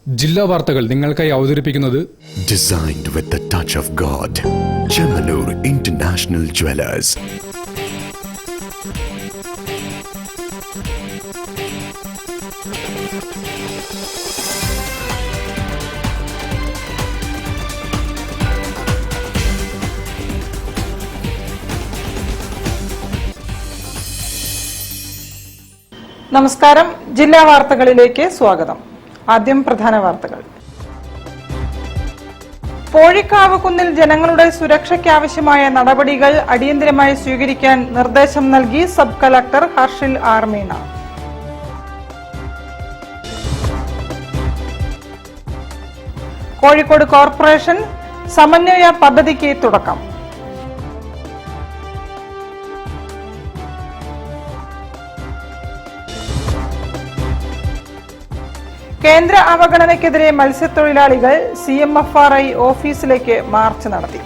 ജില്ലാ വാർത്തകൾ നിങ്ങൾക്കായി അവതരിപ്പിക്കുന്നത് Designed with the touch of God. Chemanur International Jewelers. നമസ്കാരം. ജില്ലാ വാർത്തകളിലേക്ക് സ്വാഗതം. ആദ്യം പ്രധാന വാർത്തകൾ. പോഴിക്കാവ് കുന്നിൽ ജനങ്ങളുടെ സുരക്ഷയ്ക്കാവശ്യമായ നടപടികൾ അടിയന്തരമായി സ്വീകരിക്കാൻ നിർദ്ദേശം നൽകി sub collector Harshil R Meena. Kozhikode corporation സമന്വയ പദ്ധതിക്ക് തുടക്കം. കേന്ദ്ര അവഗണനയ്ക്കെതിരെ മത്സ്യത്തൊഴിലാളികൾ CMFRI ഓഫീസിലേക്ക് മാർച്ച് നടത്തി.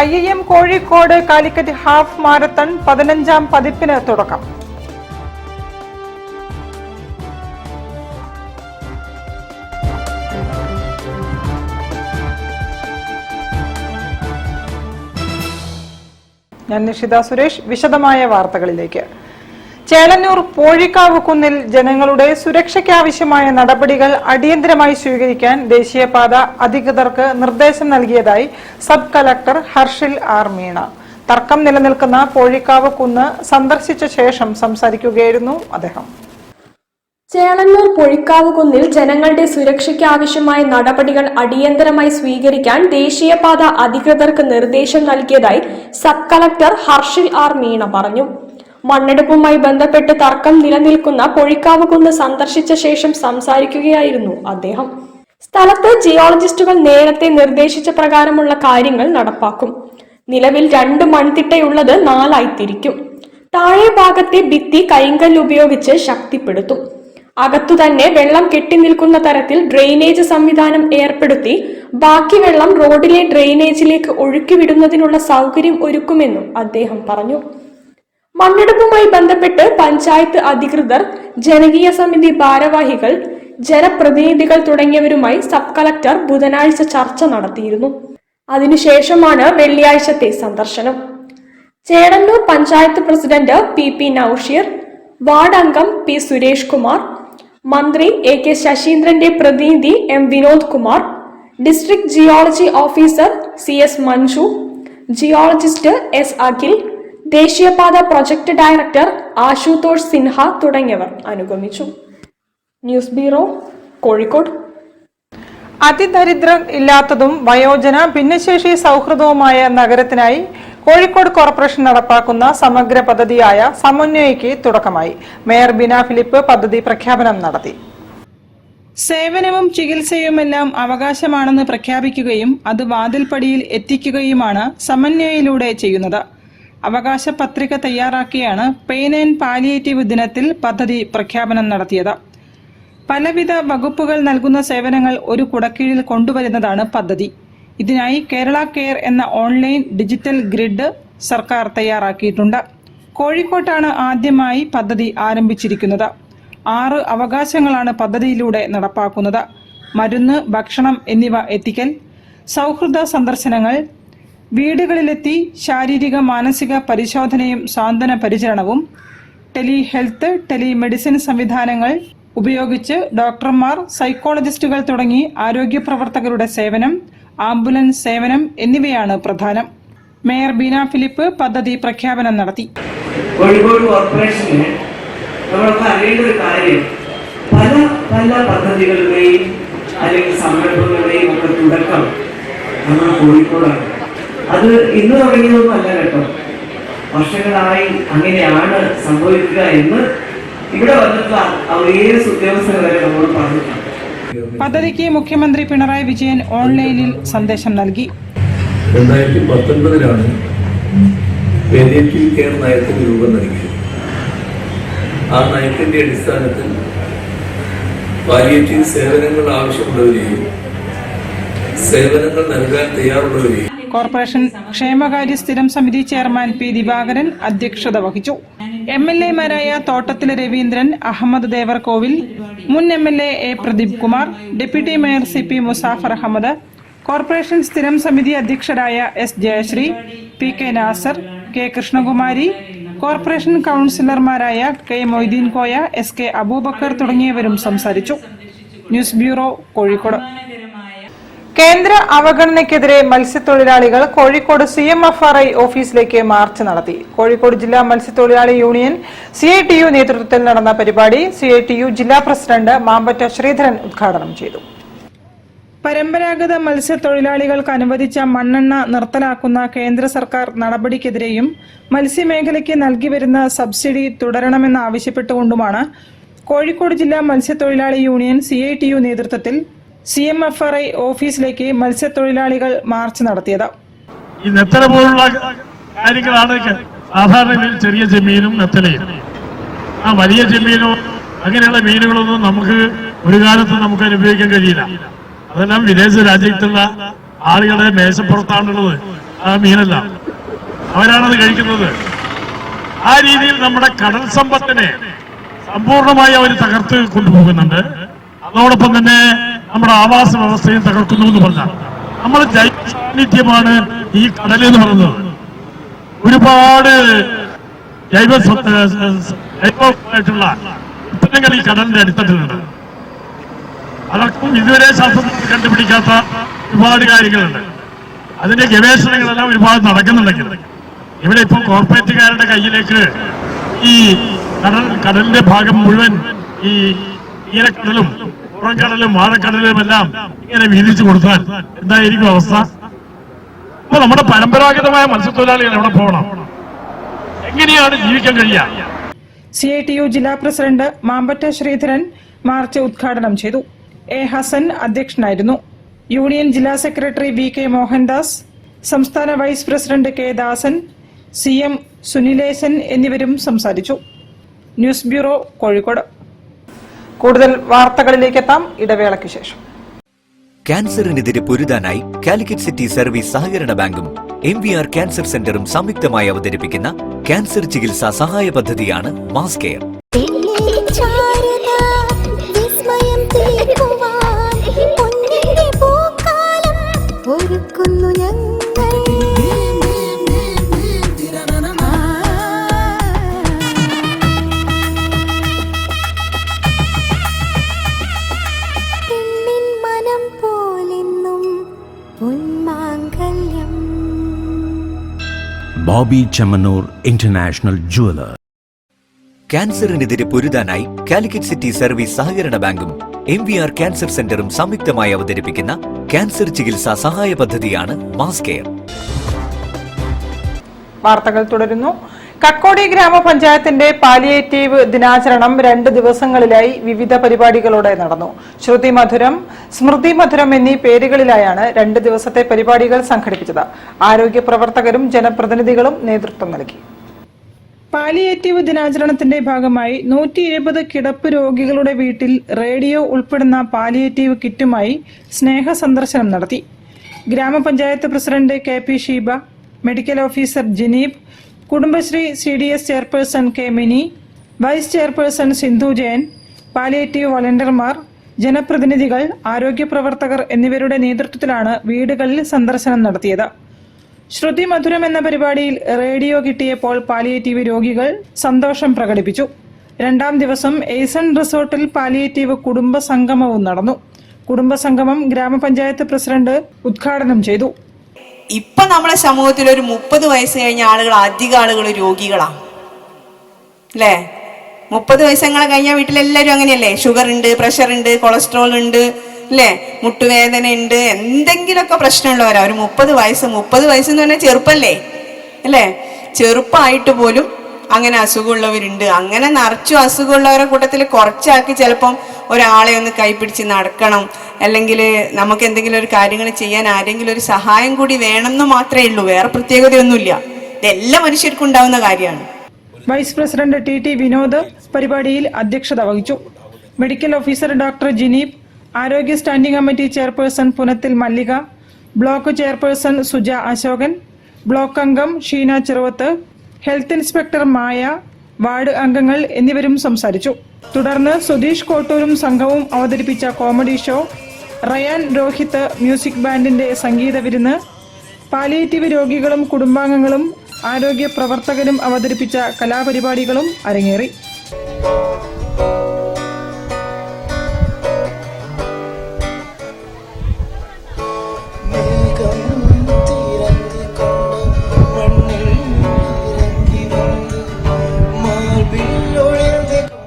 IIM Kozhikode Calicut half marathon 15ാം പതിപ്പിന് തുടക്കം. ഞാൻ നിഷിത സുരേഷ്. വിശദമായ വാർത്തകളിലേക്ക്. ചേളന്നൂർ പോഴിക്കാവ് കുന്നിൽ ജനങ്ങളുടെ സുരക്ഷയ്ക്കാവശ്യമായ നടപടികൾ അടിയന്തരമായി സ്വീകരിക്കാൻ ദേശീയപാത അധികൃതർക്ക് നിർദ്ദേശം നൽകിയതായി sub collector Harshil R Meena. തർക്കം നിലനിൽക്കുന്ന പോഴിക്കാവ് കുന്ന് സന്ദർശിച്ച ശേഷം സംസാരിക്കുകയായിരുന്നു അദ്ദേഹം. ചേളന്നൂർ പൊഴിക്കാവ് കുന്നിൽ ജനങ്ങളുടെ സുരക്ഷയ്ക്ക് ആവശ്യമായ നടപടികൾ അടിയന്തരമായി സ്വീകരിക്കാൻ ദേശീയപാത അധികൃതർക്ക് നിർദ്ദേശം നൽകിയതായി sub collector Harshil R Meena പറഞ്ഞു. മണ്ണെടുപ്പുമായി ബന്ധപ്പെട്ട് തർക്കം നിലനിൽക്കുന്ന പൊഴിക്കാവ് കുന്ന് സന്ദർശിച്ച ശേഷം സംസാരിക്കുകയായിരുന്നു അദ്ദേഹം. സ്ഥലത്ത് ജിയോളജിസ്റ്റുകൾ നേരത്തെ നിർദ്ദേശിച്ച പ്രകാരമുള്ള കാര്യങ്ങൾ നടപ്പാക്കും. നിലവിൽ 2 മൺതിട്ടയുള്ളത് 4 തിരിക്കും. താഴെ ഭാഗത്തെ ഭിത്തി കരിങ്കല്ല് ഉപയോഗിച്ച് ശക്തിപ്പെടുത്തും. അകത്തുതന്നെ വെള്ളം കെട്ടിനിൽക്കുന്ന തരത്തിൽ ഡ്രെയിനേജ് സംവിധാനം ഏർപ്പെടുത്തി ബാക്കി വെള്ളം റോഡിലെ ഡ്രെയിനേജിലേക്ക് ഒഴുക്കിവിടുന്നതിനുള്ള സൗകര്യം ഒരുക്കുമെന്നും അദ്ദേഹം പറഞ്ഞു. മണ്ണെടുപ്പുമായി ബന്ധപ്പെട്ട് പഞ്ചായത്ത് അധികൃതർ, ജനകീയ സമിതി ഭാരവാഹികൾ, ജനപ്രതിനിധികൾ തുടങ്ങിയവരുമായി സബ് കളക്ടർ ബുധനാഴ്ച ചർച്ച നടത്തിയിരുന്നു. അതിനുശേഷമാണ് വെള്ളിയാഴ്ചത്തെ സന്ദർശനം. Chelannur panchayat president PP Nousheer, ward അംഗം P സുരേഷ് കുമാർ, മന്ത്രി AK ശശീന്ദ്രന്റെ പ്രതിനിധി M Vinod Kumar, district geology officer CS Manju, geologist S Akhil, ദേശീയപാത പ്രൊജക്ട് ഡയറക്ടർ ആശുതോഷ് സിൻഹ തുടങ്ങിയവർ അനുഗമിച്ചു. News bureau, Kozhikode. അതിദരിദ്രം ഇല്ലാത്തതും വയോജന ഭിന്നശേഷി സൗഹൃദവുമായ നഗരത്തിനായി കോഴിക്കോട് കോർപ്പറേഷൻ നടപ്പാക്കുന്ന സമഗ്ര പദ്ധതിയായ സമന്വയയ്ക്ക് തുടക്കമായി. മേയർ ബീന ഫിലിപ്പ് പദ്ധതി പ്രഖ്യാപനം നടത്തി. സേവനവും ചികിത്സയുമെല്ലാം അവകാശമാണെന്ന് പ്രഖ്യാപിക്കുകയും അത് വാതിൽപ്പടിയിൽ എത്തിക്കുകയുമാണ് സമന്വയയിലൂടെ ചെയ്യുന്നത്. അവകാശ പത്രിക തയ്യാറാക്കിയാണ് പെയിൻ ആൻഡ് പാലിയേറ്റീവ് ദിനത്തിൽ പദ്ധതി പ്രഖ്യാപനം നടത്തിയത്. പലവിധ വകുപ്പുകൾ നൽകുന്ന സേവനങ്ങൾ ഒരു കുടക്കീഴിൽ കൊണ്ടുവരുന്നതാണ് പദ്ധതി. ഇതിനായി കേരള കെയർ എന്ന ഓൺലൈൻ ഡിജിറ്റൽ ഗ്രിഡ് സർക്കാർ തയ്യാറാക്കിയിട്ടുണ്ട്. കോഴിക്കോട്ടാണ് ആദ്യമായി പദ്ധതി ആരംഭിച്ചിരിക്കുന്നത്. 6 അവകാശങ്ങളാണ് പദ്ധതിയിലൂടെ നടപ്പാക്കുന്നത്. മരുന്ന്, ഭക്ഷണം എന്നിവ എത്തിക്കൽ, സൗഹൃദ സന്ദർശനങ്ങൾ, വീടുകളിലെത്തി ശാരീരിക മാനസിക പരിശോധനയും സാന്ത്വന പരിചരണവും, ടെലി ഹെൽത്ത്, ടെലിമെഡിസിൻ സംവിധാനങ്ങൾ ഉപയോഗിച്ച് ഡോക്ടർമാർ, സൈക്കോളജിസ്റ്റുകൾ തുടങ്ങി ആരോഗ്യ പ്രവർത്തകരുടെ സേവനം, ആംബുലൻസ് സേവനം എന്നിവയാണ് പ്രധാനം. മേയർ ബീന ഫിലിപ്പ് പദ്ധതി പ്രഖ്യാപനം നടത്തി. കോഴിക്കോട് കോർപ്പറേഷന് നമ്മളൊക്കെ അറിയേണ്ട ഒരു കാര്യം, പല പദ്ധതികളുടെയും അല്ലെങ്കിൽ സംരംഭങ്ങളുടെയും ഒക്കെ തുടക്കം നമ്മൾ കോഴിക്കോടാണ്. അത് ഇന്ന് തുടങ്ങിയതൊന്നും അല്ല കേട്ടോ, വർഷങ്ങളായി അങ്ങനെയാണ് സംഭവിക്കുക എന്ന് ഇവിടെ വന്നിട്ടുള്ള ഏത് ഉദ്യോഗസ്ഥർ വരെ നമ്മളോട് പറഞ്ഞിട്ടുണ്ട്. പദ്ധതിക്ക് മുഖ്യമന്ത്രി പിണറായി വിജയൻ ഓൺലൈനിൽ സന്ദേശം നൽകി. 2019 പാലിയേറ്റീവ് കെയർ നയത്തിന് രൂപം നൽകി. ആ നയത്തിന്റെ അടിസ്ഥാനത്തിൽ പാലിയേറ്റീവ് സേവനങ്ങൾ ആവശ്യമുള്ളവരെയും സേവനങ്ങൾ നൽകാൻ തയ്യാറുള്ളവരെയും കോർപ്പറേഷൻ ക്ഷേമകാര്യ സ്ഥിരം സമിതി ചെയർമാൻ പി ദിവാകരൻ അധ്യക്ഷത വഹിച്ചു. MLA-മാരായ തോട്ടത്തിലെ രവീന്ദ്രൻ, അഹമ്മദ് ദേവർകോവിൽ, മുൻ MLA A Pradeep Kumar, deputy mayor CP Musafar Ahammed, corporation സ്ഥിരം സമിതി അധ്യക്ഷരായ S Jayashree, PK Nasar, K Krishnakumari, corporation കൗൺസിലർമാരായ K മൊയ്തീൻ കോയ, SK അബൂബക്കർ തുടങ്ങിയവരും സംസാരിച്ചു. News bureau, Kozhikode. കേന്ദ്ര അവഗണനയ്ക്കെതിരെ മത്സ്യത്തൊഴിലാളികൾ കോഴിക്കോട് CMFRI ഓഫീസിലേക്ക് മാർച്ച് നടത്തി. കോഴിക്കോട് ജില്ലാ മത്സ്യത്തൊഴിലാളി യൂണിയൻ CITU നേതൃത്വത്തിൽ നടന്ന പരിപാടി CITU ജില്ലാ പ്രസിഡന്റ് മാമ്പറ്റ ശ്രീധരൻ ഉദ്ഘാടനം ചെയ്തു. പരമ്പരാഗത മത്സ്യത്തൊഴിലാളികൾക്ക് അനുവദിച്ച മണ്ണെണ്ണ നിർത്തലാക്കുന്ന കേന്ദ്ര സർക്കാർ നടപടിക്കെതിരെയും മത്സ്യമേഖലയ്ക്ക് നൽകിവരുന്ന സബ്സിഡി തുടരണമെന്നാവശ്യപ്പെട്ടുകൊണ്ടുമാണ് കോഴിക്കോട് ജില്ലാ മത്സ്യത്തൊഴിലാളി യൂണിയൻ CITU നേതൃത്വത്തിൽ CMFRI ഓഫീസിലേക്ക് മത്സ്യത്തൊഴിലാളികൾ മാർച്ച് നടത്തിയത്. ഈ നെത്തല പോലുള്ള കാര്യങ്ങളാണ് സാധാരണ ചെറിയ ചെമ്മീനും നെത്തലയും. ആ വലിയ ചെമ്മീനോ അങ്ങനെയുള്ള മീനുകളൊന്നും നമുക്ക് ഒരു കാലത്ത് നമുക്ക് അനുഭവിക്കാൻ കഴിയില്ല. അതെല്ലാം വിദേശ രാജ്യത്തുള്ള ആളുകളുടെ മേശപ്പുറത്താണുള്ളത്. ആ മീനെല്ലാം അവരാണത് കഴിക്കുന്നത്. ആ രീതിയിൽ നമ്മുടെ കടൽ സമ്പത്തിനെ സമ്പൂർണമായി അവർ തകർത്ത് കൊണ്ടുപോകുന്നുണ്ട്. അതോടൊപ്പം തന്നെ നമ്മുടെ ആവാസ വ്യവസ്ഥയും തകർക്കുന്നു എന്ന് പറഞ്ഞാൽ നമ്മൾ ജൈവ സാന്നിധ്യമാണ് ഈ കടൽ എന്ന് പറയുന്നത്. ഒരുപാട് ജൈവമായിട്ടുള്ള ഉൽപ്പന്നങ്ങൾ ഈ കടലിന്റെ അടിത്തട്ടിലുണ്ട്. അതൊക്കെ ഇതുവരെ ശാസ്ത്രത്തിൽ കണ്ടുപിടിക്കാത്ത ഒരുപാട് കാര്യങ്ങളുണ്ട്. അതിന്റെ ഗവേഷണങ്ങളെല്ലാം ഒരുപാട് നടക്കുന്നുണ്ടെങ്കിൽ ഇവിടെ ഇപ്പോൾ കോർപ്പറേറ്റുകാരുടെ കയ്യിലേക്ക് ഈ കടലിന്റെ ഭാഗം മുഴുവൻ ഈ ഈരക്കടലും പുറംകടലും വാഴക്കടലും എല്ലാം ഇങ്ങനെ വീതിച്ചു കൊടുത്താൽ എന്തായിരിക്കും അവസ്ഥ? അപ്പൊ നമ്മുടെ പരമ്പരാഗതമായ മത്സ്യത്തൊഴിലാളികൾ എവിടെ പോകണം? എങ്ങനെയാണ് ജീവിക്കാൻ കഴിയുക? CITU ജില്ലാ പ്രസിഡന്റ് മാമ്പറ്റ ശ്രീധരൻ മാർച്ച് ഉദ്ഘാടനം ചെയ്തു. A ഹസൻ അധ്യക്ഷനായിരുന്നു. യൂണിയൻ ജില്ലാ സെക്രട്ടറി VK മോഹൻദാസ്, സംസ്ഥാന വൈസ് പ്രസിഡന്റ് K ദാസൻ, CM സുനിലേശൻ എന്നിവരും സംസാരിച്ചു. News bureau, Kozhikode. കൂടുതൽ വാർത്തകളിലേക്കെത്താം ഇടവേളയ്ക്ക് ശേഷം. ക്യാൻസറിനെതിരെ പൊരുതാനായി കാലിക്കറ്റ് സിറ്റി സർവീസ് സഹകരണ ബാങ്കും MVR ക്യാൻസർ സെന്ററും സംയുക്തമായി അവതരിപ്പിക്കുന്ന ക്യാൻസർ ചികിത്സാ സഹായ പദ്ധതിയാണ് mass care. Bobby Chemmanur international jeweller. ക്യാൻസറിനെതിരെ പൊരുതാനായി കാലിക്കറ്റ് സിറ്റി സർവീസ് സഹകരണ ബാങ്കും MVR ക്യാൻസർ സെന്ററും സംയുക്തമായി അവതരിപ്പിക്കുന്ന ക്യാൻസർ ചികിത്സാ സഹായ പദ്ധതിയാണ് മാസ് കെയർ. വാർത്തകൾ തുടരുന്നു. കക്കോടി ഗ്രാമപഞ്ചായത്തിന്റെ പാലിയേറ്റീവ് ദിനാചരണം 2 ദിവസങ്ങളിലായി വിവിധ പരിപാടികളോടെ നടന്നു. ശ്രുതി മധുരം, സ്മൃതി മധുരം എന്നീ പേരുകളിലായാണ് 2 ദിവസത്തെ പരിപാടികൾ സംഘടിപ്പിച്ചത്. ആരോഗ്യ പ്രവർത്തകരും ജനപ്രതിനിധികളും നേതൃത്വം നൽകി. പാലിയേറ്റീവ് ദിനാചരണത്തിന്റെ ഭാഗമായി 120 കിടപ്പ് രോഗികളുടെ വീട്ടിൽ റേഡിയോ ഉൾപ്പെടുന്ന പാലിയേറ്റീവ് കിറ്റുമായി സ്നേഹ സന്ദർശനം നടത്തി. ഗ്രാമപഞ്ചായത്ത് president KP Sheeba, medical officer Janeeb, Kudumbashree CDS chairperson K Mini, vice chairperson Sindhu Jayan, palliative വളണ്ടിയർമാർ, ജനപ്രതിനിധികൾ, ആരോഗ്യ പ്രവർത്തകർ എന്നിവരുടെ നേതൃത്വത്തിലാണ് വീടുകളിൽ സന്ദർശനം നടത്തിയത്. ശ്രുതി മധുരം എന്ന പരിപാടിയിൽ റേഡിയോ കിട്ടിയപ്പോൾ പാലിയേറ്റീവ് രോഗികൾ സന്തോഷം പ്രകടിപ്പിച്ചു. 2ാം ദിവസം എയ്സൺ റിസോർട്ടിൽ പാലിയേറ്റീവ് കുടുംബ സംഗമവും നടന്നു. കുടുംബ സംഗമം ഗ്രാമപഞ്ചായത്ത് പ്രസിഡന്റ് ഉദ്ഘാടനം ചെയ്തു. ഇപ്പൊ നമ്മുടെ സമൂഹത്തിൽ ഒരു 30 വയസ്സ് കഴിഞ്ഞ ആളുകൾ അധികം ആളുകൾ രോഗികളാണ് അല്ലേ? 30 വയസ്സങ്ങളെ കഴിഞ്ഞ വീട്ടിലെല്ലാവരും അങ്ങനെയല്ലേ? ഷുഗർ ഉണ്ട്, പ്രഷർ ഉണ്ട്, കൊളസ്ട്രോൾ ഉണ്ട് അല്ലേ, മുട്ടുവേദന ഉണ്ട്, എന്തെങ്കിലുമൊക്കെ പ്രശ്നമുള്ളവരാ. ഒരു 30 വയസ്സ് എന്ന് പറഞ്ഞാൽ ചെറുപ്പല്ലേ അല്ലേ? ചെറുപ്പമായിട്ട് പോലും അങ്ങനെ അസുഖമുള്ളവരുണ്ട്. അങ്ങനെ നിറച്ചു അസുഖമുള്ളവരുടെ കൂട്ടത്തിൽ കുറച്ചാക്കി ചിലപ്പം ഒരാളെ ഒന്ന് കൈപിടിച്ച് നടക്കണം, അല്ലെങ്കിൽ നമുക്ക് എന്തെങ്കിലും ഒരു കാര്യങ്ങൾ ചെയ്യാൻ ആരെങ്കിലും ഒരു സഹായം കൂടി വേണമെന്ന് മാത്രമേ ഉള്ളൂ. വേറെ പ്രത്യേകതയൊന്നുമില്ല. ഇതെല്ലാം മനുഷ്യർക്കും ഉണ്ടാവുന്ന കാര്യമാണ്. വൈസ് പ്രസിഡന്റ് TT വിനോദ് പരിപാടിയിൽ അധ്യക്ഷത വഹിച്ചു. മെഡിക്കൽ ഓഫീസർ ഡോക്ടർ ജിനീബ്, ആരോഗ്യ standing committee chairperson Punathil Mallika, block chairperson Suja Asokan, block അംഗം Sheena Cheruvath, health inspector Maya, ward അംഗങ്ങൾ എന്നിവരും സംസാരിച്ചു. തുടർന്ന് സുധീഷ് കോട്ടൂരും സംഘവും അവതരിപ്പിച്ച comedy show, Rayan Rohit music ബാൻഡിന്റെ സംഗീത വിരുന്ന്, പാലിയേറ്റീവ് രോഗികളും കുടുംബാംഗങ്ങളും ആരോഗ്യ പ്രവർത്തകരും അവതരിപ്പിച്ച കലാപരിപാടികളും അരങ്ങേറി.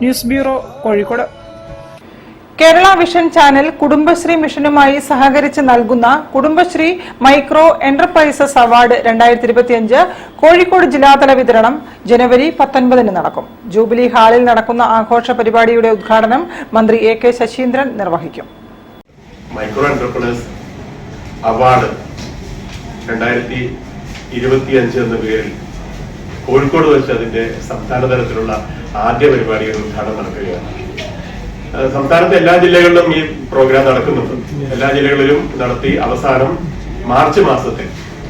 News bureau, Kozhikode. Kerala vision channel Kudumbashree മിഷനുമായി സഹകരിച്ച് നൽകുന്ന Kudumbashree micro enterprises award 2025 Kozhikode ജില്ലാതല വിതരണം ജനുവരി 19 നടക്കും. ജൂബിലി ഹാളിൽ നടക്കുന്ന ആഘോഷ പരിപാടിയുടെ ഉദ്ഘാടനം മന്ത്രി AK ശശീന്ദ്രൻ നിർവഹിക്കും. മൈക്രോ എന്റർപ്രൈസസ് അവാർഡ് 2025 എന്ന പേരിൽ കോഴിക്കോട് വെച്ച് അതിന്റെ സംസ്ഥാന തലത്തിലുള്ള ആദ്യ പരിപാടിയുടെ ഉദ്ഘാടനം നടക്കുകയാണ്. സംസ്ഥാനത്തെ എല്ലാ ജില്ലകളിലും ഈ പ്രോഗ്രാം നടക്കുന്നുണ്ട്. എല്ലാ ജില്ലകളിലും നടത്തി അവസാനം മാർച്ച് മാസത്തിൽ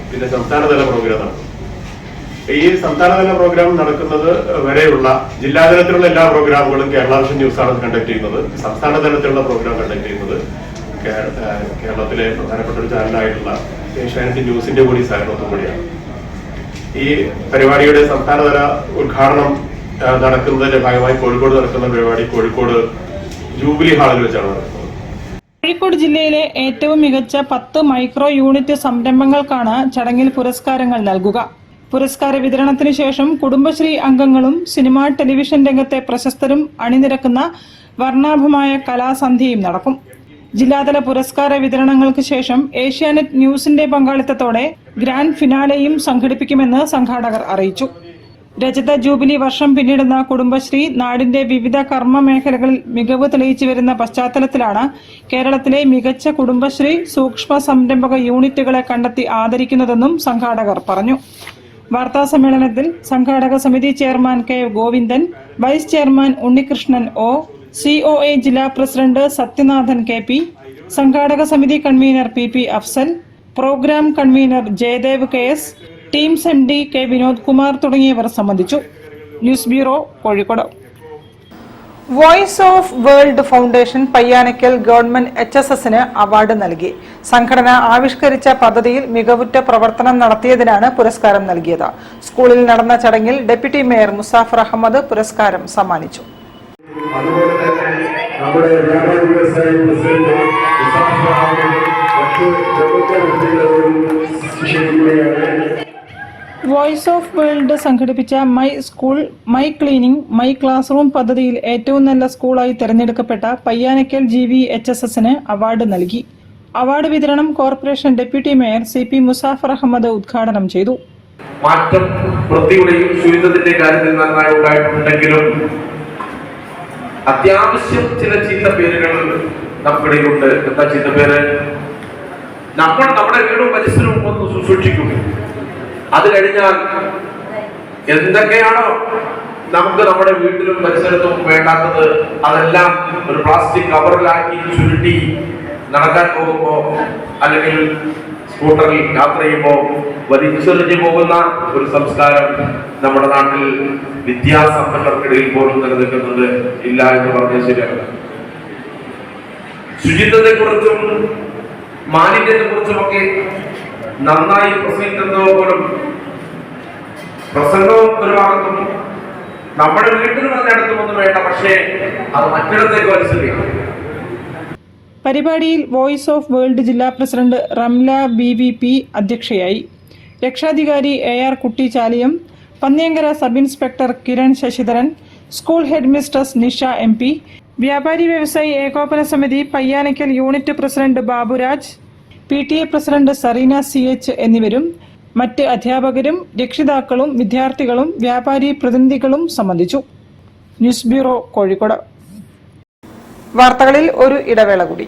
ഇതിന്റെ സംസ്ഥാനതല പ്രോഗ്രാം നടക്കും. ഈ സംസ്ഥാനതല പ്രോഗ്രാം നടക്കുന്നത് വരെയുള്ള ജില്ലാതലത്തിലുള്ള എല്ലാ പ്രോഗ്രാമുകളും കേരള വിഷൻ ന്യൂസാണ് കണ്ടക്ട് ചെയ്യുന്നത്. സംസ്ഥാന തലത്തിലുള്ള പ്രോഗ്രാം കണ്ടക്ട് ചെയ്യുന്നത് കേരളത്തിലെ പ്രധാനപ്പെട്ട ഒരു ചാനലായിട്ടുള്ള ഏഷ്യാനെറ്റ് ന്യൂസിന്റെ കൂടി സഹകരണത്തോടു കൂടിയാണ്. ഈ പരിപാടിയുടെ സംസ്ഥാനതല ഉദ്ഘാടനം നടക്കുന്നതിന്റെ ഭാഗമായി കോഴിക്കോട് നടക്കുന്ന പരിപാടി കോഴിക്കോട് ജൂബിലി ഹാളിൽ വെച്ചാണ് നടക്കുന്നത്. കോഴിക്കോട് ജില്ലയിലെ ഏറ്റവും മികച്ച 10 മൈക്രോ യൂണിറ്റ് സംരംഭങ്ങൾക്കാണ് ചടങ്ങിൽ പുരസ്കാരങ്ങൾ നൽകുക. പുരസ്കാര വിതരണത്തിന് ശേഷം കുടുംബശ്രീ അംഗങ്ങളും സിനിമ ടെലിവിഷൻ രംഗത്തെ പ്രശസ്തരും അണിനിരക്കുന്ന വർണ്ണാഭമായ കലാസന്ധ്യയും നടക്കും. ജില്ലാതല പുരസ്കാര വിതരണങ്ങൾക്ക് ശേഷം ഏഷ്യാനെറ്റ് ന്യൂസിന്റെ പങ്കാളിത്തത്തോടെ ഗ്രാൻഡ് ഫിനാലെയും സംഘടിപ്പിക്കുമെന്ന് സംഘാടകർ അറിയിച്ചു. രജത ജൂബിലി വർഷം പിന്നിടുന്ന കുടുംബശ്രീ നാടിന്റെ വിവിധ കർമ്മ മേഖലകളിൽ മികവ് തെളിയിച്ചു വരുന്ന പശ്ചാത്തലത്തിലാണ് കേരളത്തിലെ മികച്ച കുടുംബശ്രീ സൂക്ഷ്മ സംരംഭക യൂണിറ്റുകളെ കണ്ടെത്തി ആദരിക്കുന്നതെന്നും സംഘാടകർ പറഞ്ഞു. വാർത്താ സമ്മേളനത്തിൽ സംഘാടക സമിതി chairman K Govindan, vice chairman Unnikrishnan O, COA ജില്ലാ പ്രസിഡന്റ് സത്യനാഥൻ KP, സംഘാടക സമിതി convener PP Afsal, programme convener Jayadev KS, teams MD K Vinod Kumar തുടങ്ങിയവർ സംബന്ധിച്ചു. News bureau, Kozhikode. Voice of world foundation Payyanakkal government HSSന് അവാർഡ് നൽകി. സംഘടന ആവിഷ്കരിച്ച പദ്ധതിയിൽ മികവുറ്റ പ്രവർത്തനം നടത്തിയതിനാണ് പുരസ്കാരം നൽകിയത്. സ്കൂളിൽ നടന്ന ചടങ്ങിൽ ഡെപ്യൂട്ടി മേയർ മുസാഫർ അഹമ്മദ് പുരസ്കാരം സമ്മാനിച്ചു. അതുപോലെ തന്നെ നമ്മുടെ വ്യാപാരി വ്യവസായ പ്രസിഡന്റ് വോയിസ് ഓഫ് വേൾഡ് സംഘടിപ്പിച്ച my school my cleaning my classroom പദ്ധതിയിൽ ഏറ്റവും നല്ല സ്കൂളായി തെരഞ്ഞെടുക്കപ്പെട്ട പയ്യാനക്കൽ GV HSSന് അവാർഡ് നൽകി. അവാർഡ് വിതരണം corporation deputy mayor CP Musafar Ahammed ഉദ്ഘാടനം ചെയ്തു. മാറ്റം വൃത്തിയുടെയും ശുചിത്വത്തിന്റെ കാര്യത്തിൽ നന്നായി ഉണ്ടായിട്ടുണ്ടെങ്കിലും അത്യാവശ്യം ചില ചീത്ത പേരുകൾ നമുക്കിടയിലുണ്ട്. എന്താ ചീത്ത പേര്? നമ്മൾ നമ്മുടെ വീടും പരിസരവും ഒന്ന് സൂക്ഷിക്കും. അത് കഴിഞ്ഞാൽ എന്തൊക്കെയാണോ നമുക്ക് നമ്മുടെ വീട്ടിലും പരിസരത്തും വേണ്ടാത്തത് അതെല്ലാം ഒരു പ്ലാസ്റ്റിക് കവറിലാക്കി ചുരുട്ടി നടക്കാൻ പോകുമ്പോ അല്ലെങ്കിൽ സ്കൂട്ടറിൽ യാത്ര ചെയ്യുമ്പോൾ വലിച്ചെറിഞ്ഞു പോകുന്ന ഒരു സംസ്കാരം നമ്മുടെ നാട്ടിൽ വിദ്യാസമ്പന്നർക്കിടയിൽ പോലും നിലനിൽക്കുന്നുണ്ട്. ഇല്ല എന്ന് പറഞ്ഞാൽ ശരിയല്ല. ശുചിത്വത്തെ കുറിച്ചും മാലിന്യത്തെ കുറിച്ചുമൊക്കെ നന്നായി പ്രസംഗിക്കുന്നത് പോലും പ്രസംഗവും ഒരു ഭാഗത്തും നമ്മുടെ വീട്ടിൽ വന്നിടത്തുമൊന്നും വേണ്ട, പക്ഷേ അത് മറ്റിടത്തേക്ക് വലിച്ചെറിയണം. പരിപാടിയിൽ വോയിസ് ഓഫ് വേൾഡ് ജില്ലാ പ്രസിഡന്റ് റംല BVP അധ്യക്ഷയായി. രക്ഷാധികാരി AR Kuttichaliyam, Panniyankara sub inspector Kiran Sasidharan, school head mistress Nisha MP, വ്യാപാരി വ്യവസായി ഏകോപന സമിതി പയ്യാനക്കൽ unit president Baburaj, PTA president Sareena CH എന്നിവരും മറ്റ് അധ്യാപകരും രക്ഷിതാക്കളും വിദ്യാർത്ഥികളും വ്യാപാരി പ്രതിനിധികളും സംബന്ധിച്ചു. News bureau, Kozhikode. വാർത്തകളിൽ ഒരു ഇടവേള കൂടി.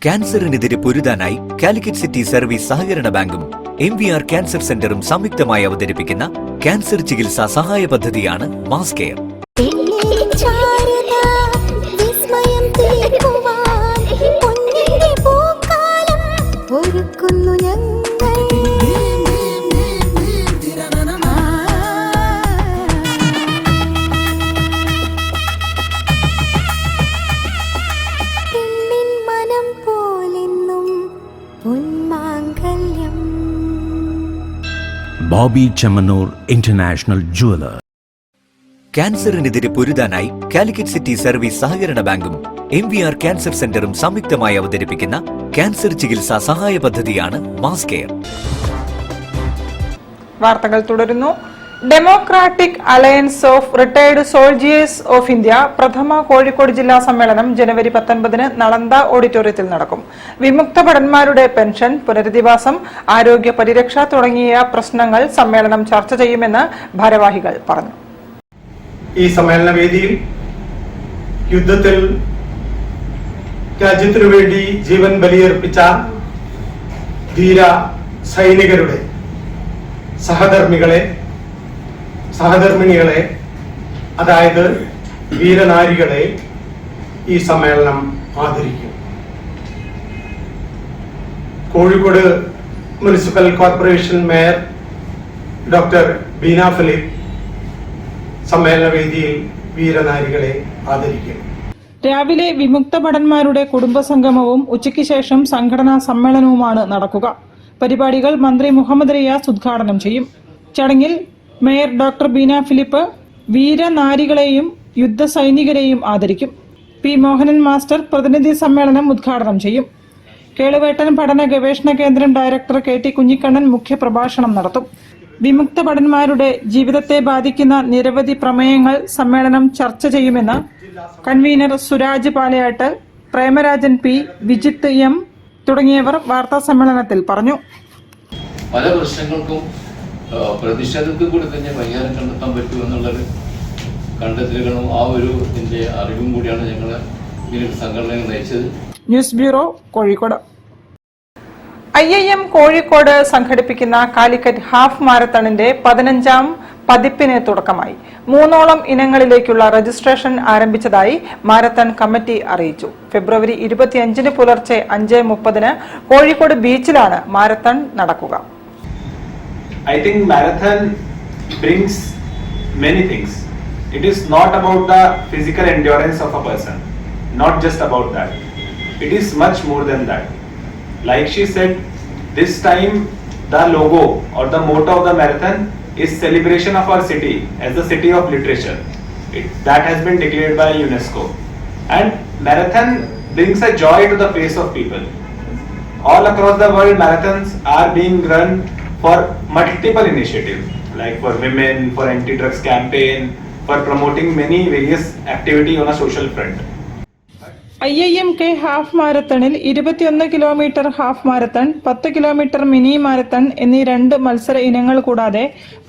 ക്യാൻസറിനെതിരെ പൊരുതാനായി കാലിക്കറ്റ് സിറ്റി സർവീസ് സഹകരണ ബാങ്കും MVR ക്യാൻസർ സെന്ററും സംയുക്തമായി അവതരിപ്പിക്കുന്ന ക്യാൻസർ ചികിത്സാ സഹായ പദ്ധതിയാണ് മാസ് കെയർ. ഒരുക്കുന്ന Bobby Chamanur International Jeweler. ക്യാൻസറിനെതിരെ പൊരുതാനായി കാലിക്കറ്റ് സിറ്റി സർവീസ് സഹകരണ ബാങ്കും MVR ക്യാൻസർ സെന്ററും സംയുക്തമായി അവതരിപ്പിക്കുന്ന ക്യാൻസർ ചികിത്സാ സഹായ പദ്ധതിയാണ് മാസ് കെയർ. വാർത്തകൾ തുടരുന്നു. Democratic alliance of retired soldiers of India പ്രഥമ കോഴിക്കോട് ജില്ലാ സമ്മേളനം ജനുവരി 19 നളന്ദ ഓഡിറ്റോറിയത്തിൽ നടക്കും. വിമുക്ത ഭടന്മാരുടെ പെൻഷൻ, പുനരധിവാസം, ആരോഗ്യ പരിരക്ഷ തുടങ്ങിയ പ്രശ്നങ്ങൾ സമ്മേളനം ചർച്ച ചെയ്യുമെന്ന് ഭാരവാഹികൾ പറഞ്ഞു. ഈ സമ്മേളന വേദിയിൽ യുദ്ധത്തിൽ രാജ്യത്തിനു വേണ്ടി ജീവൻ ബലിയർപ്പിച്ച ധീര സൈനികരുടെ സഹധർമ്മിണികളെ അതായത് വീരനാരികളെ ഈ സമ്മേളനം ആദരിക്കും. Kozhikode municipal corporation mayor doctor Beena Philip സമ്മേളന വേദിയിൽ വീരനാരികളെ ആദരിക്കും. രാവിലെ വിമുക്ത ഭടന്മാരുടെ കുടുംബസംഗമവും ഉച്ചയ്ക്ക് ശേഷം സംഘടനാ സമ്മേളനവുമാണ് നടക്കുക. പരിപാടികൾ മന്ത്രി മുഹമ്മദ് റിയാസ് ഉദ്ഘാടനം ചെയ്യും. ചടങ്ങിൽ മേയർ ഡോക്ടർ ബീന ഫിലിപ്പ് വീരനാരികളെയും യുദ്ധസൈനികരെയും ആദരിക്കും. പി മോഹനൻ മാസ്റ്റർ പ്രതിനിധി സമ്മേളനം ഉദ്ഘാടനം ചെയ്യും. കേളുവേട്ടൻ പഠന ഗവേഷണ കേന്ദ്രം ഡയറക്ടർ KT കുഞ്ഞിക്കണ്ണൻ മുഖ്യപ്രഭാഷണം നടത്തും. വിമുക്ത ഭടന്മാരുടെ ജീവിതത്തെ ബാധിക്കുന്ന നിരവധി പ്രമേയങ്ങൾ സമ്മേളനം ചർച്ച ചെയ്യുമെന്ന് convener Suraj Palayat, Premarajan P, Vijith M തുടങ്ങിയവർ വാർത്താ സമ്മേളനത്തിൽ പറഞ്ഞു. പല പ്രശ്നങ്ങൾക്കും പ്രതിഷേധത്തിൽ കൂടി തന്നെ പരിഹാരം കണ്ടെത്താൻ പറ്റുമെന്നുള്ളൊരു കണ്ടെത്തലുകളും ആ ഒരു ഇതിന്റെ അറിവും കൂടിയാണ് ഞങ്ങൾ ഇതിനൊരു സംഘടനയെ നയിച്ചത്. News bureau, Kozhikode. IIM Kozhikode സംഘടിപ്പിക്കുന്ന കാലിക്കറ്റ് ഹാഫ് മാരത്തണിന്റെ 15ാം പതിപ്പിന് തുടക്കമായി. 3ഓളം ഇനങ്ങളിലേക്കുള്ള രജിസ്ട്രേഷൻ ആരംഭിച്ചതായി മാരത്തൺ കമ്മിറ്റി അറിയിച്ചു. ഫെബ്രുവരി 25 പുലർച്ചെ 5:30 കോഴിക്കോട് ബീച്ചിലാണ് മാരത്തൺ നടക്കുക. I think marathon brings many things. It is not about the physical endurance of a person, not just about that. It is much more than that. Like she said, this time the logo or the motto of the marathon is celebration of our city as the city of literature. That has been declared by UNESCO. And marathon brings a joy to the face of people. All across the world, marathons are being run for multiple initiatives, like for women, for anti-drugs campaign, for promoting many various activity on a social front. IIMK half മാരത്തണിൽ 21 kilometre half marathon, 10 kilometre mini marathon എന്നീ 2 മത്സര ഇനങ്ങൾ കൂടാതെ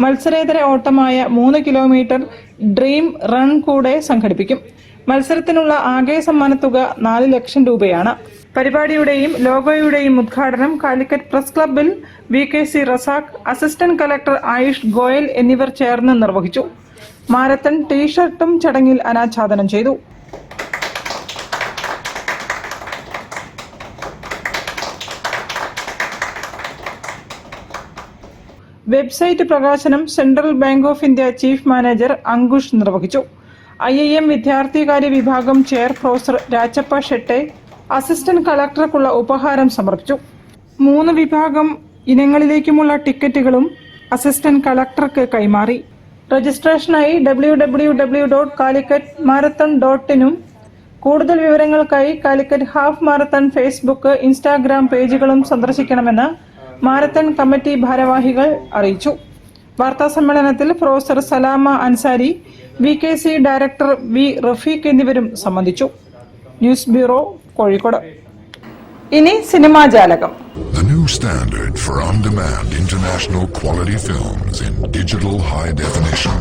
മത്സരേതര ഓട്ടമായ 3 kilometre dream run കൂടെ സംഘടിപ്പിക്കും. മത്സരത്തിനുള്ള ആകെ സമ്മാനത്തുക 4 ലക്ഷം രൂപയാണ്. പരിപാടിയുടെയും ലോഗോയുടെയും ഉദ്ഘാടനം കാലിക്കറ്റ് പ്രസ് ക്ലബ്ബിൽ VKC Razak, assistant collector Ayush Goyal എന്നിവർ ചേർന്ന് നിർവഹിച്ചു. മാരത്തൺ ടീഷർട്ടും ചടങ്ങിൽ അനാച്ഛാദനം ചെയ്തു. വെബ്സൈറ്റ് പ്രകാശനം central bank of India chief manager Ankush നിർവഹിച്ചു. IIM വിദ്യാർത്ഥികാര്യ വിഭാഗം chair professor Rajappa Shetty assistant കളക്ടർക്കുള്ള ഉപഹാരം സമർപ്പിച്ചു. 3 വിഭാഗം ഇനങ്ങളിലേക്കുമുള്ള ടിക്കറ്റുകളും അസിസ്റ്റന്റ് കളക്ടർക്ക് കൈമാറി. രജിസ്ട്രേഷനായി www.calicut.marathon.in കൂടുതൽ വിവരങ്ങൾക്കായി Calicut half marathon Facebook, Instagram പേജുകളും സന്ദർശിക്കണമെന്ന് മാരത്തൺ കമ്മിറ്റി ഭാരവാഹികൾ അറിയിച്ചു. വാർത്താ സമ്മേളനത്തിൽ professor Salama Ansari, VKC director V Rafeeq എന്നിവരും സംബന്ധിച്ചു. News bureau, Kozhikode. ഇനി സിനിമാ ജാലകം. The new standard for on-demand international quality films in digital high definition.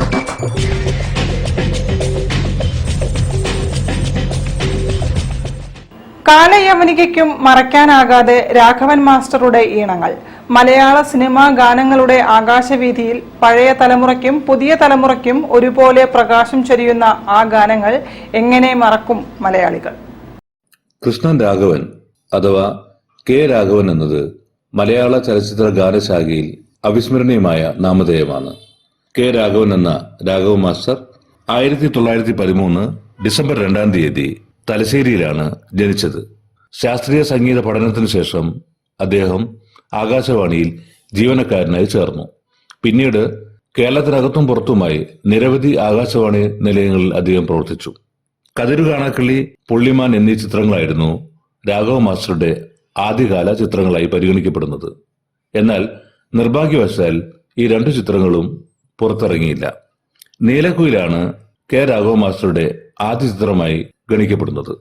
കാലയവനികയ്ക്കും മറയ്ക്കാനാകാതെ Raghavan മാസ്റ്ററുടെ ഈണങ്ങൾ. മലയാള സിനിമാ ഗാനങ്ങളുടെ ആകാശവീഥിയിൽ പഴയ തലമുറയ്ക്കും പുതിയ തലമുറയ്ക്കും ഒരുപോലെ പ്രകാശം ചൊരിയുന്ന ആ ഗാനങ്ങൾ എങ്ങനെ മറക്കും മലയാളികൾ? കൃഷ്ണൻ രാഘവൻ അഥവാ K. രാഘവൻ എന്നത് മലയാള ചലച്ചിത്ര ഗാനശാഖയിൽ അവിസ്മരണീയമായ നാമധേയമാണ്. K. രാഘവൻ എന്ന രാഘവ മാസ്റ്റർ 1913 ഡിസംബർ 2 തലശ്ശേരിയിലാണ് ജനിച്ചത്. ശാസ്ത്രീയ സംഗീത പഠനത്തിനു ശേഷം അദ്ദേഹം ആകാശവാണിയിൽ ജീവനക്കാരനായി ചേർന്നു. പിന്നീട് കേരളത്തിനകത്തും പുറത്തുമായി നിരവധി ആകാശവാണി നിലയങ്ങളിൽ അദ്ദേഹം പ്രവർത്തിച്ചു. കതിരുകാണാക്കിള്ളി, പുള്ളിമാൻ എന്നീ ചിത്രങ്ങളായിരുന്നു രാഘവ മാസ്റ്ററുടെ ആദ്യകാല ചിത്രങ്ങളായി പരിഗണിക്കപ്പെടുന്നത്. എന്നാൽ നിർഭാഗ്യവശാൽ ഈ രണ്ടു ചിത്രങ്ങളും പുറത്തിറങ്ങിയില്ല. നീലക്കുയിലാണ് കെ രാഘവ മാസ്റ്ററുടെ ആദ്യ ചിത്രമായി ഗണിക്കപ്പെടുന്നത്.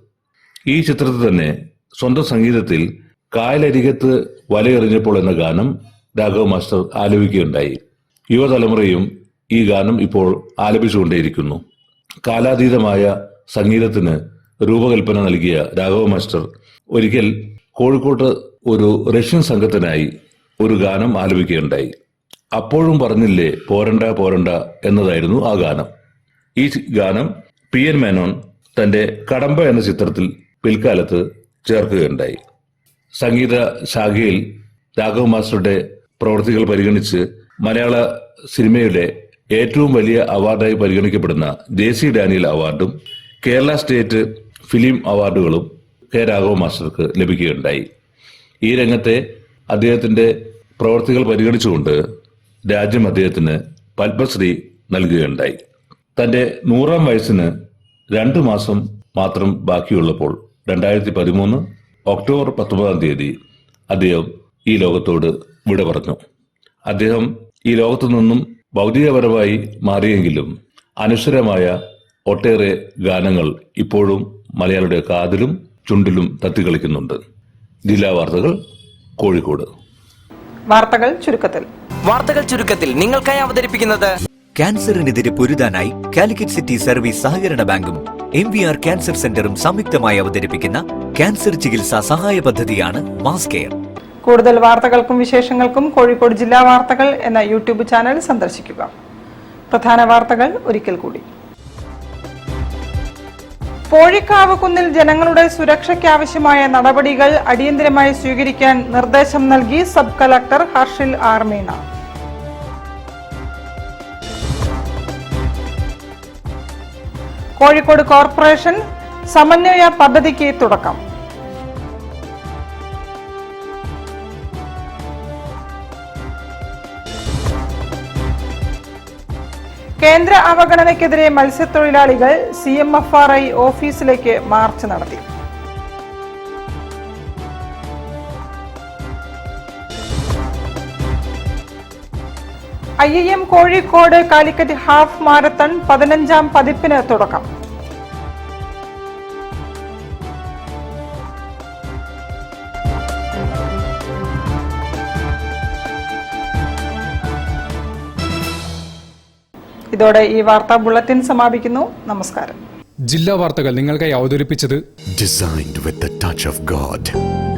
ഈ ചിത്രത്തിൽ തന്നെ സ്വന്തം സംഗീതത്തിൽ കായലരികത്ത് വലയെറിഞ്ഞപ്പോൾ എന്ന ഗാനം രാഘവ മാസ്റ്റർ ആലപിക്കുകയുണ്ടായി. യുവതലമുറയും ഈ ഗാനം ഇപ്പോൾ ആലപിച്ചുകൊണ്ടേയിരിക്കുന്നു. കാലാതീതമായ സംഗീതത്തിന് രൂപകൽപ്പന നൽകിയ രാഘവ മാസ്റ്റർ ഒരിക്കൽ കോഴിക്കോട്ട് ഒരു റഷ്യൻ സംഘത്തിനായി ഒരു ഗാനം ആലപിക്കുകയുണ്ടായി. അപ്പോഴും പറഞ്ഞില്ലേ പോരണ്ട പോരണ്ട എന്നതായിരുന്നു ആ ഗാനം. ഈ ഗാനം PN മേനോൻ തന്റെ കടമ്പ എന്ന ചിത്രത്തിൽ പിൽക്കാലത്ത് ചേർക്കുകയുണ്ടായി. സംഗീത ശാഖയിൽ രാഘവ മാസ്റ്ററുടെ പ്രവൃത്തികൾ പരിഗണിച്ച് മലയാള സിനിമയുടെ ഏറ്റവും വലിയ അവാർഡായി പരിഗണിക്കപ്പെടുന്ന JC ഡാനിയൽ അവാർഡും കേരള സ്റ്റേറ്റ് ഫിലിം അവാർഡുകളും കെ രാഘവ മാസ്റ്റർക്ക് ലഭിക്കുകയുണ്ടായി. ഈ രംഗത്തെ അദ്ദേഹത്തിന്റെ പ്രവൃത്തികൾ പരിഗണിച്ചുകൊണ്ട് രാജ്യം അദ്ദേഹത്തിന് പത്മശ്രീ നൽകുകയുണ്ടായി. തന്റെ 100ാം വയസ്സിന് 2 മാസം മാത്രം ബാക്കിയുള്ളപ്പോൾ 2013 ഒക്ടോബർ 19 തീയതി അദ്ദേഹം ഈ ലോകത്തോട് വിട പറഞ്ഞു. അദ്ദേഹം ഈ ലോകത്തു നിന്നും ഭൗതികപരമായി മാറിയെങ്കിലും അനശ്വരമായ ഒട്ടേറെ ഗാനങ്ങൾ ഇപ്പോഴും മലയാളിയുടെ കാതിലും ചുണ്ടിലും തത്തിക്കളിക്കുന്നുണ്ട്. ജില്ലാ വാർത്തകൾ, കോഴിക്കോട്. വാർത്തകൾ ചുരുക്കത്തിൽ നിങ്ങൾക്കായി അവതരിപ്പിക്കുന്നത് ക്യാൻസറിനെതിരെ പൊരുതാനായി കാലിക്കറ്റ് സിറ്റി സർവീസ് സഹകരണ ബാങ്കും MVR ക്യാൻസർ സെന്ററും സംയുക്തമായി അവതരിപ്പിക്കുന്ന ക്യാൻസർ ചികിത്സാ സഹായ പദ്ധതിയാണ് മാസ് കെയർ. കൂടുതൽ വാർത്തകൾക്കും വിശേഷങ്ങൾക്കും കോഴിക്കോട് ജില്ലാ വാർത്തകൾ എന്ന യൂട്യൂബ് ചാനൽ സന്ദർശിക്കുക. പ്രധാന വാർത്തകൾ ഒരിക്കൽ കൂടി. പോഴിക്കാവ് കുന്നിൽ ജനങ്ങളുടെ സുരക്ഷയ്ക്കാവശ്യമായ നടപടികൾ അടിയന്തരമായി സ്വീകരിക്കാൻ നിർദ്ദേശം നൽകി sub collector Harshil R Meena. Kozhikode corporation സമന്വയ പദ്ധതിക്ക് തുടക്കം. കേന്ദ്ര അവഗണനയ്ക്കെതിരെ മത്സ്യത്തൊഴിലാളികൾ CMFRI ഓഫീസിലേക്ക് മാർച്ച് നടത്തി. IIM Kozhikode Calicut half marathon 15ാം പതിപ്പിന് തുടക്കം. ഇതോടെ ഈ വാർത്താ ബുള്ളറ്റിൻ സമാപിക്കുന്നു. നമസ്കാരം. ജില്ലാ വാർത്തകൾ നിങ്ങൾക്കായി അവതരിപ്പിച്ചത് Designed with the touch of God,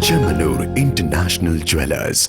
Chemanur International Jewelers.